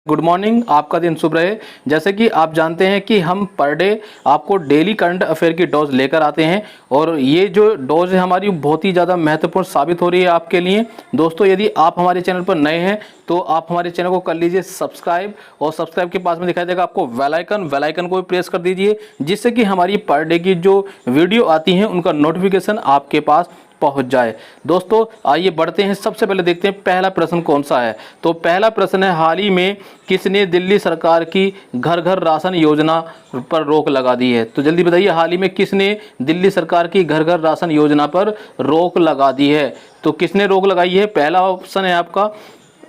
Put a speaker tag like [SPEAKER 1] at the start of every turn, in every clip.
[SPEAKER 1] Good morning, आपका दिन शुभ रहे। जैसे कि आप जानते हैं कि हम पर डे आपको डेली करंट अफेयर की डोज लेकर आते हैं और ये जो डोज है हमारी बहुत ही ज़्यादा महत्वपूर्ण साबित हो रही है आपके लिए। दोस्तों, यदि आप हमारे चैनल पर नए हैं तो आप हमारे चैनल को कर लीजिए सब्सक्राइब और सब्सक्राइब के पास में दिखाई देगा आपको बेल आइकन को भी प्रेस कर दीजिए, जिससे कि हमारी पर डे की जो वीडियो आती हैं उनका नोटिफिकेशन आपके पास पहुंच जाए। दोस्तों, आइए बढ़ते हैं। सबसे पहले देखते हैं पहला प्रश्न कौन सा है। तो पहला प्रश्न है, हाल ही में किसने दिल्ली सरकार की घर घर राशन योजना पर रोक लगा दी है? तो जल्दी बताइए, हाल ही में किसने दिल्ली सरकार की घर घर राशन योजना पर रोक लगा दी है? तो किसने रोक लगाई है? पहला ऑप्शन है आपका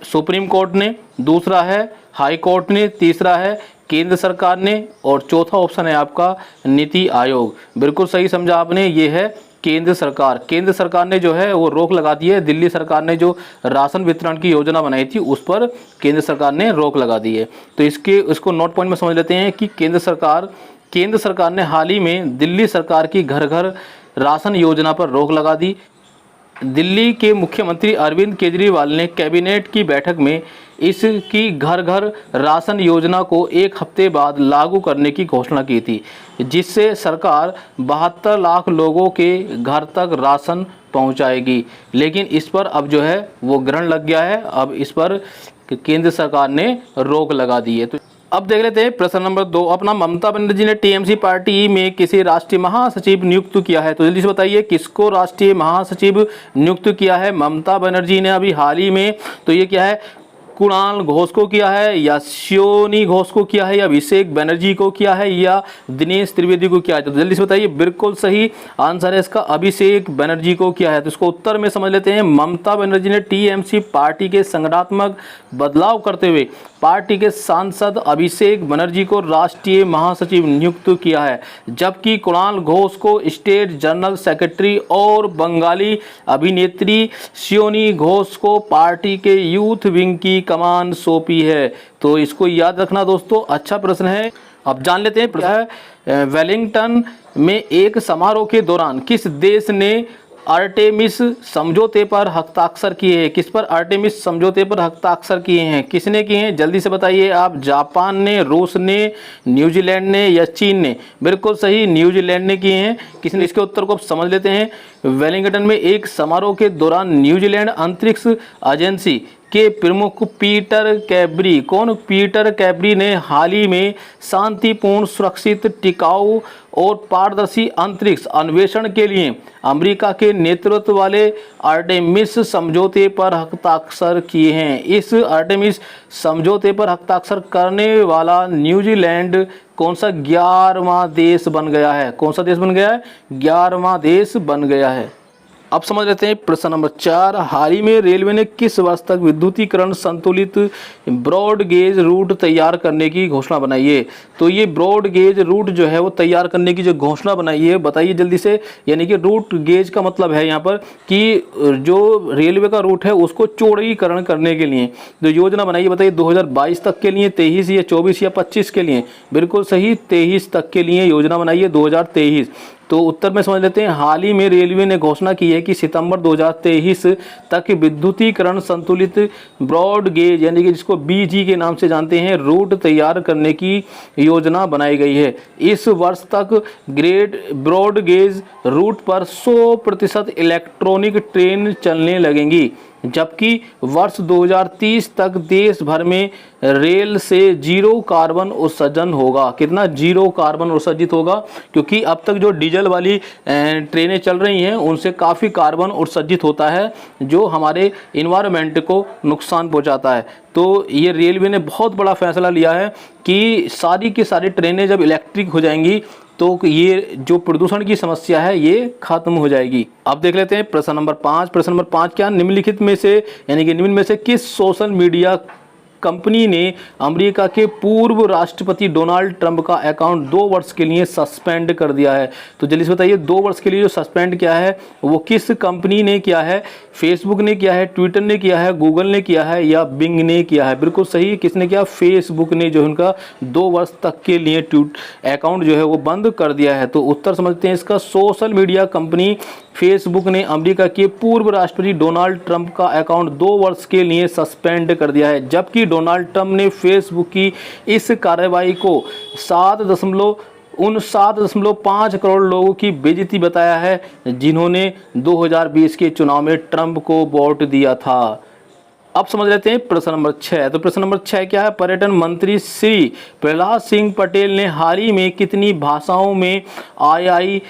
[SPEAKER 1] सुप्रीम कोर्ट ने, दूसरा है हाई कोर्ट ने, तीसरा है केंद्र सरकार ने और चौथा ऑप्शन है आपका नीति आयोग। बिल्कुल सही समझा आपने, ये है केंद्र सरकार। केंद्र सरकार ने जो है वो रोक लगा दी है। दिल्ली सरकार ने जो राशन वितरण की योजना बनाई थी उस पर केंद्र सरकार ने रोक लगा दी है। तो इसको नोट पॉइंट में समझ लेते हैं कि केंद्र सरकार ने हाल ही में दिल्ली सरकार की घर घर राशन योजना पर रोक लगा दी। दिल्ली के मुख्यमंत्री अरविंद केजरीवाल ने कैबिनेट की बैठक में इसकी घर घर राशन योजना को एक हफ्ते बाद लागू करने की घोषणा की थी, जिससे सरकार 72 लाख लोगों के घर तक राशन पहुंचाएगी। लेकिन इस पर अब जो है वो ग्रहण लग गया है। अब इस पर केंद्र सरकार ने रोक लगा दी है। तो अब देख लेते हैं प्रश्न नंबर 2। अपना ममता बनर्जी ने टीएमसी पार्टी में किसी राष्ट्रीय महासचिव नियुक्त किया है? तो जल्दी से बताइए किसको राष्ट्रीय महासचिव नियुक्त किया है ममता बनर्जी ने अभी हाल ही में? तो ये क्या है, कुणाल घोष को किया है या श्योनी घोष को किया है या अभिषेक बनर्जी को किया है या दिनेश त्रिवेदी को किया है? तो जल्दी से बताइए। बिल्कुल सही आंसर है इसका, अभिषेक बनर्जी को किया है। तो इसको उत्तर में समझ लेते हैं। ममता बनर्जी ने टीएमसी पार्टी के संगठनात्मक बदलाव करते हुए पार्टी के सांसद अभिषेक बनर्जी को राष्ट्रीय महासचिव नियुक्त किया है, जबकि कुणाल घोष को स्टेट जनरल सेक्रेटरी और बंगाली अभिनेत्री श्योनी घोष को पार्टी के यूथ विंग की कमान सौंपी है। तो इसको याद रखना दोस्तों, अच्छा प्रश्न है। अब जान लेते हैं वेलिंगटन में एक समारोह के दौरान किस देश ने आर्टेमिस समझौते पर हस्ताक्षर किए हैं? किस पर आर्टेमिस समझौते पर हस्ताक्षर किए हैं? किसने किए हैं? जल्दी से बताइए आप। जापान ने, रूस ने, न्यूजीलैंड ने या चीन ने? बिल्कुल सही, न्यूजीलैंड ने किए हैं। किसने? इसके उत्तर को समझ लेते हैं। वेलिंगटन में एक समारोह के दौरान न्यूजीलैंड अंतरिक्ष एजेंसी के प्रमुख पीटर कैबरी, कौन? पीटर कैबरी ने हाल ही में शांतिपूर्ण, सुरक्षित, टिकाऊ और पारदर्शी अंतरिक्ष अन्वेषण के लिए अमेरिका के नेतृत्व वाले आर्टेमिस समझौते पर हस्ताक्षर किए हैं। इस आर्टेमिस समझौते पर हस्ताक्षर करने वाला न्यूजीलैंड कौन सा 11वां देश बन गया है? कौन सा देश बन गया है? 11वां देश बन गया है। अब समझ लेते हैं प्रश्न नंबर 4। हाल ही में रेलवे ने किस वर्ष तक विद्युतीकरण संतुलित ब्रॉड गेज रूट तैयार करने की घोषणा बनाई है? तो ये ब्रॉड गेज रूट जो है वो तैयार करने की जो घोषणा बनाई है, बताइए जल्दी से। यानी कि रूट गेज का मतलब है यहाँ पर कि जो रेलवे का रूट है उसको चौड़ीकरण करने के लिए जो योजना बनाई है, बताइए 2022 तक के लिए, 23 या 24 या 25 के लिए? बिल्कुल सही, 23 तक के लिए योजना बनाई है, 2023। तो उत्तर में समझ लेते हैं। हाल ही में रेलवे ने घोषणा की है कि सितंबर 2023 तक विद्युतीकरण संतुलित ब्रॉड गेज यानी कि जिसको बीजी के नाम से जानते हैं रूट तैयार करने की योजना बनाई गई है। इस वर्ष तक ब्रॉड गेज रूट पर 100% इलेक्ट्रॉनिक ट्रेन चलने लगेंगी, जबकि वर्ष 2030 तक देश भर में रेल से जीरो कार्बन उत्सर्जन होगा। कितना? जीरो कार्बन उत्सर्जित होगा, क्योंकि अब तक जो डीजल वाली ट्रेनें चल रही हैं उनसे काफ़ी कार्बन उत्सर्जित होता है जो हमारे इन्वायरमेंट को नुकसान पहुंचाता है। तो ये रेलवे ने बहुत बड़ा फैसला लिया है कि सारी की सारी ट्रेनें जब इलेक्ट्रिक हो जाएंगी तो ये जो प्रदूषण की समस्या है ये खत्म हो जाएगी। अब देख लेते हैं प्रश्न नंबर 5। प्रश्न नंबर 5 क्या? निम्नलिखित में से यानी कि निम्न में से किस सोशल मीडिया कंपनी ने अमेरिका के पूर्व राष्ट्रपति डोनाल्ड ट्रंप का अकाउंट 2 वर्ष के लिए सस्पेंड कर दिया है? तो जल्दी से बताइए 2 वर्ष के लिए जो सस्पेंड किया है वो किस कंपनी ने किया है? फेसबुक ने किया है, ट्विटर ने किया है, गूगल ने किया है या बिंग ने किया है? बिल्कुल सही, किसने किया? फेसबुक ने, जो उनका 2 वर्ष तक के लिए अकाउंट जो है वो बंद कर दिया है। तो उत्तर समझते हैं इसका। सोशल मीडिया कंपनी फेसबुक ने अमेरिका के पूर्व राष्ट्रपति डोनाल्ड ट्रंप का अकाउंट 2 वर्ष के लिए सस्पेंड कर दिया है, जबकि डोनाल्ड ट्रंप ने फेसबुक की इस कार्रवाई को 7.5 करोड़ लोगों की बेइज्जती बताया है, जिन्होंने 2020 के चुनाव में ट्रंप को वोट दिया था। अब समझ लेते हैं प्रश्न नंबर 6। तो प्रश्न नंबर 6 क्या है? पर्यटन मंत्री श्री प्रहलाद सिंह पटेल ने हाल ही में कितनी भाषाओं में IITTM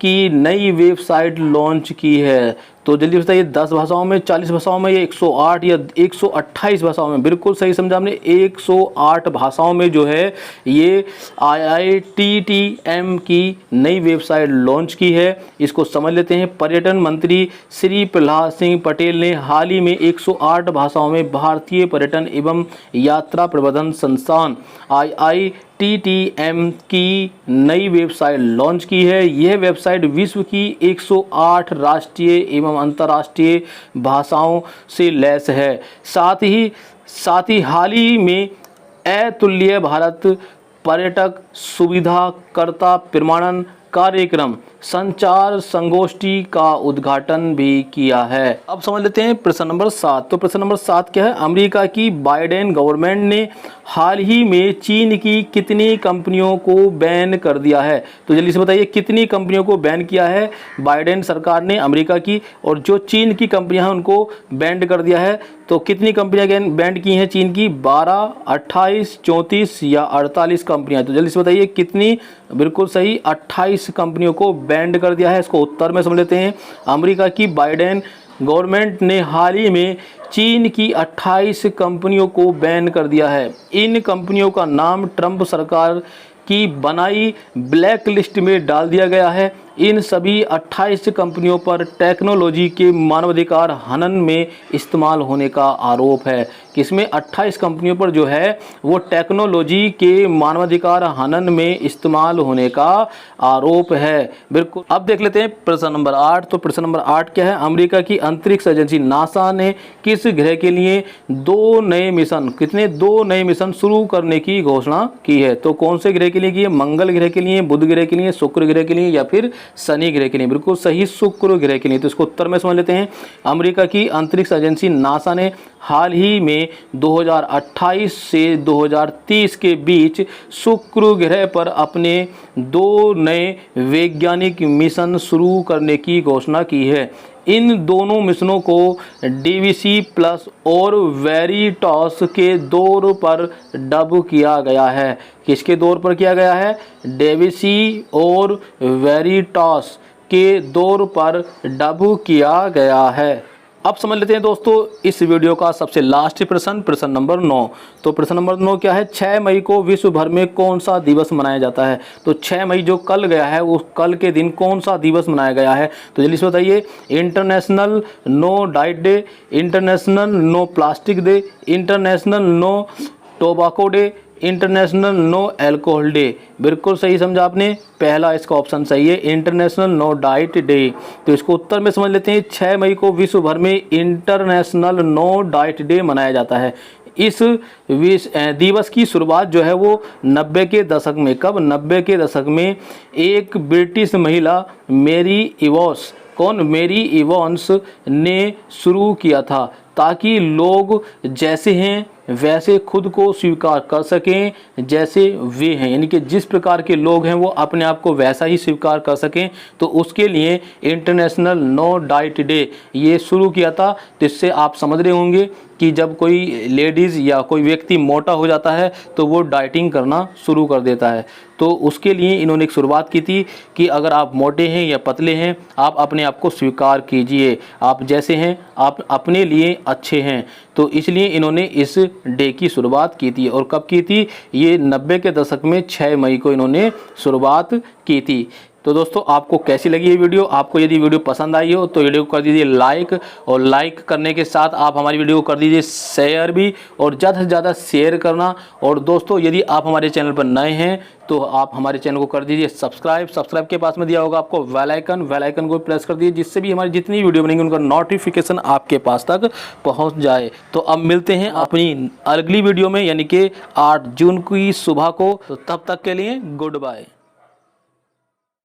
[SPEAKER 1] की नई वेबसाइट लॉन्च की है? तो जल्दी बताइए, 10 भाषाओं में, 40 भाषाओं में, या 108 या 128 भाषाओं में? बिल्कुल सही समझा आपने, 108 भाषाओं में जो है ये IITTM की नई वेबसाइट लॉन्च की है। इसको समझ लेते हैं। पर्यटन मंत्री श्री प्रहलाद सिंह पटेल ने हाल ही में 108 भाषाओं में भारतीय पर्यटन एवं यात्रा प्रबंधन संस्थान IITTM की नई वेबसाइट लॉन्च की है। यह वेबसाइट विश्व की 108 राष्ट्रीय एवं अंतर्राष्ट्रीय भाषाओं से लैस है। साथ ही हाल ही में अतुल्य भारत पर्यटक सुविधाकर्ता प्रमाणन कार्यक्रम संचार संगोष्ठी का उद्घाटन भी किया है। अब समझ लेते हैं प्रश्न नंबर 7। तो प्रश्न नंबर 7 क्या है? अमेरिका की बाइडेन गवर्नमेंट ने हाल ही में चीन की कितनी कंपनियों को बैन कर दिया है? तो जल्दी से बताइए, कितनी कंपनियों को बैन किया है बाइडेन सरकार ने अमेरिका की, और जो चीन की कंपनियां हैं उनको बैन कर दिया है। तो कितनी कंपनियां बैन की हैं चीन की? 12, 28, 34 या 48 कंपनियां? तो जल्दी से बताइए कितनी? बिल्कुल सही, 28 कंपनियों को बैंड कर दिया है। इसको उत्तर में समझ लेते हैं। अमेरिका की बाइडेन गवर्नमेंट ने हाल ही में चीन की 28 कंपनियों को बैन कर दिया है। इन कंपनियों का नाम ट्रंप सरकार की बनाई ब्लैक लिस्ट में डाल दिया गया है। इन सभी 28 कंपनियों पर टेक्नोलॉजी के मानवाधिकार हनन में इस्तेमाल होने का आरोप है। किसमें? 28 कंपनियों पर जो है वो टेक्नोलॉजी के मानवाधिकार हनन में इस्तेमाल होने का आरोप है। बिल्कुल। अब देख लेते हैं प्रश्न नंबर 8। तो प्रश्न नंबर 8 क्या है? अमेरिका की अंतरिक्ष एजेंसी नासा ने किस ग्रह के लिए 2 नए मिशन शुरू करने की घोषणा की है? तो कौन से ग्रह के लिए की है? मंगल ग्रह के लिए, बुध ग्रह के लिए, शुक्र ग्रह के लिए, या फिर शनि ग्रह के लिए? बिल्कुल सही, शुक्र ग्रह के लिए। तो इसको उत्तर में समझ लेते हैं। अमेरिका की अंतरिक्ष एजेंसी नासा ने हाल ही में 2028 से 2030 के बीच शुक्र ग्रह पर अपने 2 नए वैज्ञानिक मिशन शुरू करने की घोषणा की है। इन दोनों मिशनों को DVC+ और वेरिटॉस के दौर पर डब किया गया है। किसके दौर पर किया गया है? DVC और वेरिटॉस के दौर पर डब किया गया है। अब समझ लेते हैं दोस्तों इस वीडियो का सबसे लास्ट प्रश्न नंबर 9। तो प्रश्न नंबर 9 क्या है? 6 मई को विश्व भर में कौन सा दिवस मनाया जाता है? तो 6 मई जो कल गया है, उस कल के दिन कौन सा दिवस मनाया गया है? तो जल्दी से बताइए। International no diet day, international no plastic day, international no tobacco day, international no alcohol day. बिल्कुल सही समझा आपने, पहला इसका ऑप्शन सही है, इंटरनेशनल नो डाइट डे। तो इसको उत्तर में समझ लेते हैं। 6 मई को विश्व भर में इंटरनेशनल नो डाइट डे मनाया जाता है। इस दिवस की शुरुआत जो है वो 90 के दशक में, कब? 90 के दशक में एक ब्रिटिश महिला मेरी इवॉन्स ने शुरू किया था, ताकि लोग जैसे हैं वैसे खुद को स्वीकार कर सकें जैसे वे हैं, यानी कि जिस प्रकार के लोग हैं वो अपने आप को वैसा ही स्वीकार कर सकें। तो उसके लिए इंटरनेशनल नो डाइट डे ये शुरू किया था। तो इससे आप समझ रहे होंगे कि जब कोई लेडीज़ या कोई व्यक्ति मोटा हो जाता है तो वो डाइटिंग करना शुरू कर देता है। तो उसके लिए इन्होंने एक शुरुआत की थी कि अगर आप मोटे हैं या पतले हैं, आप अपने आप को स्वीकार कीजिए, आप जैसे हैं आप अपने लिए अच्छे हैं। तो इसलिए इन्होंने इस डे की शुरुआत की थी। और कब की थी? ये 90 के दशक में 6 मई को इन्होंने शुरुआत की थी। तो दोस्तों आपको कैसी लगी ये वीडियो? आपको यदि वीडियो पसंद आई हो तो वीडियो को कर दीजिए लाइक, और लाइक करने के साथ आप हमारी वीडियो को कर दीजिए शेयर भी, और ज़्यादा से ज़्यादा शेयर करना। और दोस्तों यदि आप हमारे चैनल पर नए हैं तो आप हमारे चैनल को कर दीजिए सब्सक्राइब के पास में दिया होगा आपको बेल आइकन को प्रेस कर दीजिए, जिससे भी हमारी जितनी वीडियो बनेंगी उनका नोटिफिकेशन आपके पास तक पहुंच जाए। तो अब मिलते हैं अपनी अगली वीडियो में, यानी कि 8 जून की सुबह को। तो तब तक के लिए गुड बाय।